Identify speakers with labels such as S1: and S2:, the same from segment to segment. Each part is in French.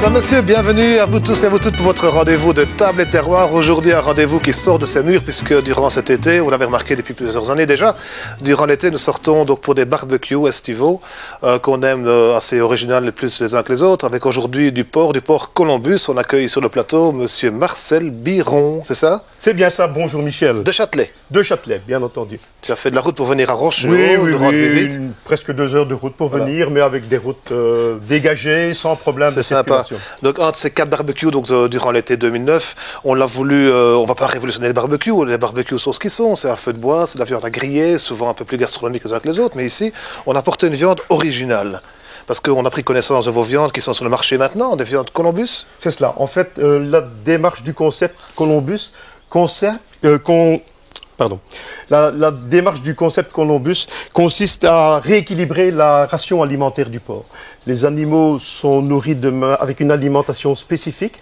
S1: Mesdames, Messieurs, bienvenue à vous tous et à vous toutes pour votre rendez-vous de Table et Terroir. Aujourd'hui, un rendez-vous qui sort de ses murs puisque durant cet été, vous l'avez remarqué depuis plusieurs années déjà, durant l'été, nous sortons donc pour des barbecues estivaux qu'on aime assez original les plus les uns que les autres. Avec aujourd'hui du port Columbus. On accueille sur le plateau Monsieur Marcel Biron, c'est ça?
S2: C'est bien ça. Bonjour Michel.
S1: De Châtelet.
S2: De Châtelet, bien entendu.
S1: Tu as fait de la route pour venir à Rochereau,
S2: oui,
S1: de rendre visite.
S2: Presque 2 heures de route pour venir, mais avec des routes dégagées, sans problème de circulation.
S1: Donc, un de ces 4 barbecues durant l'été 2009, on l'a voulu, on ne va pas révolutionner les barbecues sont ce qu'ils sont, c'est un feu de bois, c'est de la viande à griller, souvent un peu plus gastronomique les uns que les autres, mais ici, on a apporté une viande originale. Parce qu'on a pris connaissance de vos viandes qui sont sur le marché maintenant, des viandes Columbus.
S2: C'est cela. En fait, la démarche du concept Columbus, la démarche du concept Columbus consiste à rééquilibrer la ration alimentaire du porc. Les animaux sont nourris avec une alimentation spécifique,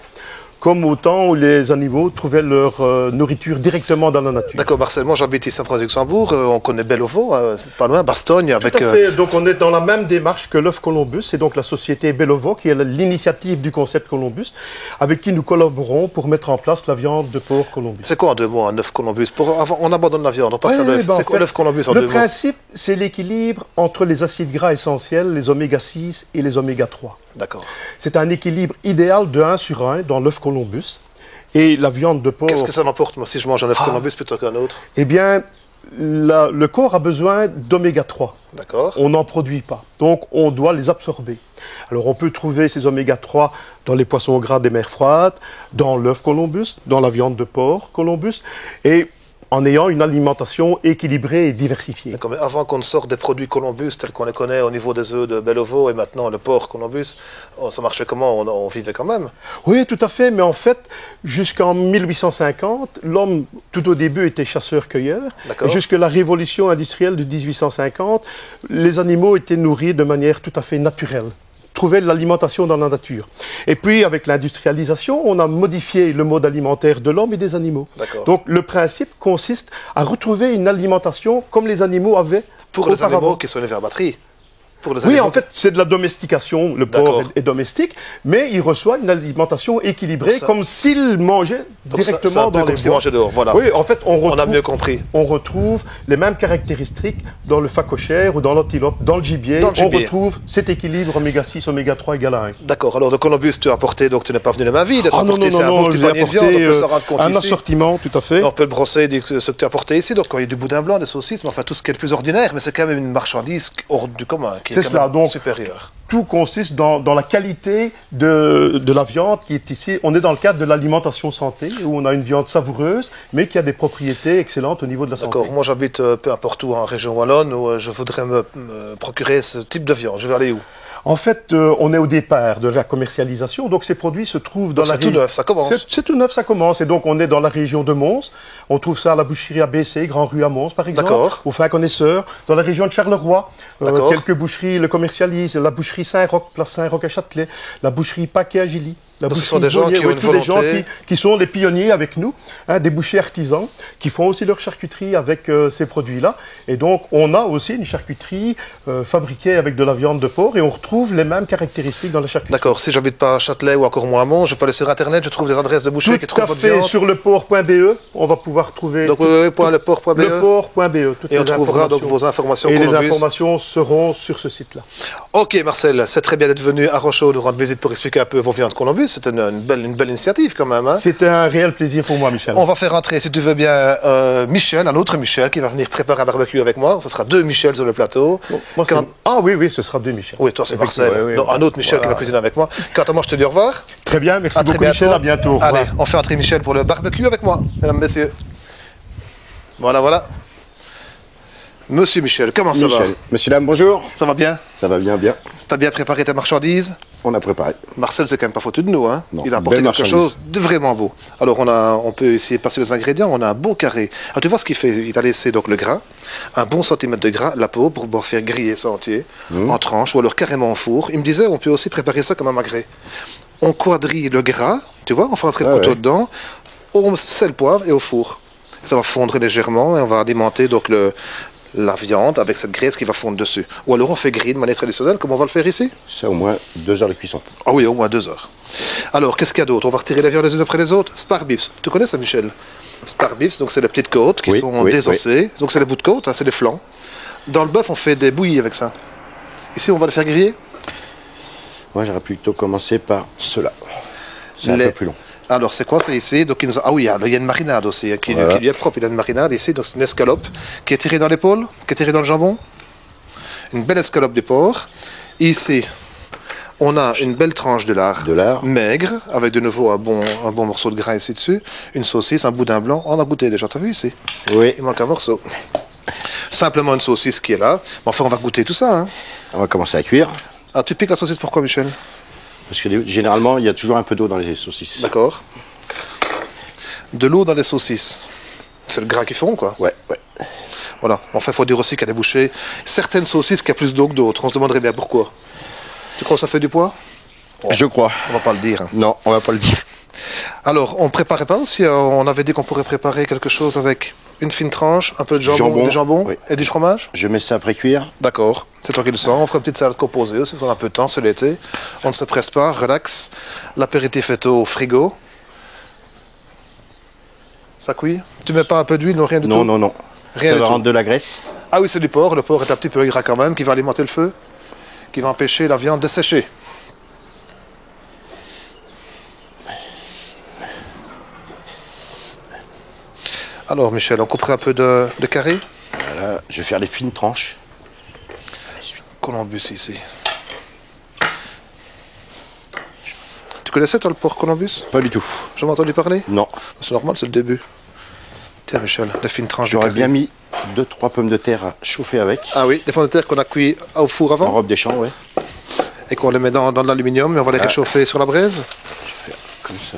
S2: comme au temps où les animaux trouvaient leur nourriture directement dans la nature.
S1: D'accord, Marcel, moi j'habite ici à Saint-Luxembourg, on connaît Bellovo, c'est pas loin, Bastogne. Avec,
S2: tout à fait, donc on est dans la même démarche que l'œuf Columbus, c'est donc la société Bellovo qui est l'initiative du concept Columbus, avec qui nous collaborons pour mettre en place la viande de porc Columbus.
S1: C'est quoi en 2 mots un œuf Columbus? On abandonne la viande, on passe à l'œuf. C'est quoi l'œuf Columbus en 2 mots?
S2: Le principe, c'est l'équilibre entre les acides gras essentiels, les oméga 6 et les oméga 3.
S1: D'accord.
S2: C'est un équilibre idéal de 1/1 dans l'œuf Columbus. Et la viande de porc...
S1: Qu'est-ce que ça m'apporte, moi, si je mange un œuf Columbus plutôt qu'un autre?
S2: Eh bien, le corps a besoin d'oméga 3.
S1: D'accord.
S2: On n'en produit pas. Donc, on doit les absorber. Alors, on peut trouver ces oméga 3 dans les poissons gras des mers froides, dans l'œuf Columbus, dans la viande de porc Columbus, et en ayant une alimentation équilibrée et diversifiée.
S1: D'accord, mais avant qu'on ne sorte des produits Columbus tels qu'on les connaît au niveau des œufs de Bellovo et maintenant le porc Columbus, ça marchait comment? On vivait quand même?
S2: Oui, tout à fait, mais en fait, jusqu'en 1850, l'homme, tout au début, était chasseur-cueilleur. Et jusque la révolution industrielle de 1850, les animaux étaient nourris de manière tout à fait naturelle. Trouver de l'alimentation dans la nature. Et puis, avec l'industrialisation, on a modifié le mode alimentaire de l'homme et des animaux. Donc, le principe consiste à retrouver une alimentation comme les animaux avaient
S1: pour les animaux qui sont élevés à batterie.
S2: Oui, en fait, c'est de la domestication. Le porc est domestique, mais il reçoit une alimentation équilibrée, comme s'il mangeait directement dans les bois.
S1: Mangeait dehors, voilà.
S2: Oui, en fait,
S1: on a mieux compris.
S2: On retrouve les mêmes caractéristiques dans le phacochère ou dans l'antilope, dans le gibier. On retrouve cet équilibre oméga 6, oméga 3 égale à 1. D'accord.
S1: Alors, le Columbus, tu as apporté, donc tu n'es pas venu les mains vides.
S2: Ah non, j'ai apporté un assortiment, tout à fait.
S1: On peut le brosser de ce que tu as apporté ici. Donc, quand il y a du boudin blanc, des saucisses, mais enfin, tout ce qui est le plus ordinaire, mais c'est quand même une marchandise hors du commun.
S2: C'est cela, donc
S1: supérieur.
S2: Tout consiste dans la qualité de la viande qui est ici. On est dans le cadre de l'alimentation santé, où on a une viande savoureuse, mais qui a des propriétés excellentes au niveau de la santé.
S1: D'accord. Moi, j'habite peu importe où en région wallonne, où je voudrais me procurer ce type de viande. Je vais aller où?
S2: En fait, on est au départ de la commercialisation, donc ces produits se trouvent dans la région...
S1: C'est tout neuf, ça commence.
S2: C'est tout neuf, ça commence. Et donc, on est dans la région de Mons. On trouve ça à la boucherie ABC, Grand Rue à Mons, par exemple. Au Fin Connaisseur. Dans la région de Charleroi, quelques boucheries le commercialisent. La boucherie Saint-Roch, place Saint-Roch à Châtelet. La boucherie Paquet à Gilly.
S1: Donc ce sont des gens qui ont une volonté...
S2: des gens qui sont les pionniers avec nous, des bouchers artisans, qui font aussi leur charcuterie avec ces produits-là. Et donc, on a aussi une charcuterie fabriquée avec de la viande de porc et on retrouve les mêmes caractéristiques dans la charcuterie. D'accord.
S1: Si j'habite pas à Châtelet ou encore moins à Mons, je peux aller sur Internet, je trouve des adresses de bouchers qui trouvent votre viande.
S2: Tout à fait. Sur leport.be, on va pouvoir trouver...
S1: Donc, leport.be.
S2: Leport.be.
S1: Et on trouvera donc vos informations.
S2: Et les informations seront sur ce site-là.
S1: Ok, Marcel, c'est très bien d'être venu à Rochereau nous rendre visite pour expliquer un peu vos viandes Columbus. C'était une belle initiative quand même. Hein.
S2: C'était un réel plaisir pour moi, Michel.
S1: On va faire entrer, si tu veux bien, Michel, un autre Michel, qui va venir préparer un barbecue avec moi. Ce sera 2 Michel sur le plateau.
S2: Bon, Ah oui, ce sera 2 Michel.
S1: Oui, toi c'est Marcel. Non, un autre Michel qui va cuisiner avec moi. Quant à moi, je te dis au revoir.
S2: Très bien, merci beaucoup Michel, à bientôt.
S1: Allez, on fait entrer Michel pour le barbecue avec moi, mesdames, messieurs. Voilà. Monsieur Michel, comment ça va?
S3: Monsieur Dame, bonjour.
S1: Ça va bien?
S3: Ça va bien.
S1: T'as bien préparé ta marchandise?
S3: On a préparé.
S1: Marcel, c'est quand même pas foutu de nous, hein?
S3: Non,
S1: il a apporté quelque chose de vraiment beau. Alors, on peut essayer de passer les ingrédients. On a un beau carré. Alors, tu vois ce qu'il fait? Il a laissé donc le gras, un bon centimètre de gras, la peau, pour pouvoir faire griller ça entier, en tranches, ou alors carrément en four. Il me disait, on peut aussi préparer ça comme un magret. On quadrille le gras, tu vois, on fait entrer le couteau dedans, on sel, poivre et au four. Ça va fondre légèrement et on va alimenter donc la viande avec cette graisse qui va fondre dessus. Ou alors on fait griller de manière traditionnelle, comme on va le faire ici.
S2: C'est au moins 2 heures de cuisson.
S1: Ah oui, au moins 2 heures. Alors, qu'est-ce qu'il y a d'autre? On va retirer les viandes les unes après les autres. Spare-bifs. Tu connais ça, Michel? Spare-bifs, donc c'est les petites côtes qui sont désossées. Donc c'est les bouts de côte, hein, c'est les flancs. Dans le bœuf, on fait des bouillies avec ça. Ici, on va le faire griller.
S2: Moi, j'aurais plutôt commencé par cela. C'est un peu plus long.
S1: Alors, c'est quoi ça ici? Donc, ah oui, il y a une marinade aussi, hein, qui lui est propre. Il a une marinade ici, donc c'est une escalope qui est tirée dans l'épaule, qui est tirée dans le jambon. Une belle escalope de porc. Ici, on a une belle tranche de lard maigre, avec de nouveau un bon morceau de gras ici dessus. Une saucisse, un boudin blanc. On a goûté déjà, t'as vu ici?
S2: Oui.
S1: Il manque un morceau. Simplement une saucisse qui est là. Mais enfin, on va goûter tout ça. Hein.
S2: On va commencer à cuire.
S1: Ah, tu piques la saucisse pourquoi, Michel?
S2: Parce que généralement, il y a toujours un peu d'eau dans les saucisses.
S1: D'accord. De l'eau dans les saucisses. C'est le gras qui fond, quoi.
S2: Ouais.
S1: Voilà. Enfin, il faut dire aussi qu'il y a des bouchées. Certaines saucisses qui a plus d'eau que d'autres. On se demanderait bien pourquoi. Tu crois que ça fait du poids?
S2: Bon, je crois.
S1: On va pas le dire. Hein.
S2: Non, on va pas le dire.
S1: Alors, on préparait pas aussi, on avait dit qu'on pourrait préparer quelque chose avec une fine tranche, un peu de jambon du jambon et du fromage.
S2: Je mets ça après cuire.
S1: D'accord, c'est toi qui le sens. On fera une petite salade composée aussi, on a un peu de temps, c'est l'été. On ne se presse pas, relax. L'apéritif est au frigo. Ça cuit? Tu mets pas un peu d'huile, non, rien du tout?
S2: Non.
S1: Rien
S2: ça va rendre de la graisse.
S1: Ah oui, c'est du porc. Le porc est un petit peu gras quand même, qui va alimenter le feu, qui va empêcher la viande de sécher. Alors, Michel, on couperait un peu de carré?
S2: Voilà, je vais faire les fines tranches.
S1: Columbus ici. Tu connaissais toi le porc Columbus?
S2: Pas du tout.
S1: J'en ai entendu parler?
S2: Non.
S1: C'est normal, c'est le début. Tiens, Michel, les fines tranches de carré.
S2: J'aurais bien mis 2-3 pommes de terre à chauffer avec.
S1: Ah oui, des pommes de terre qu'on a cuit au four avant?
S2: En robe des champs, oui.
S1: Et qu'on les met dans de l'aluminium et on va les réchauffer sur la braise?
S2: Je vais faire comme ça.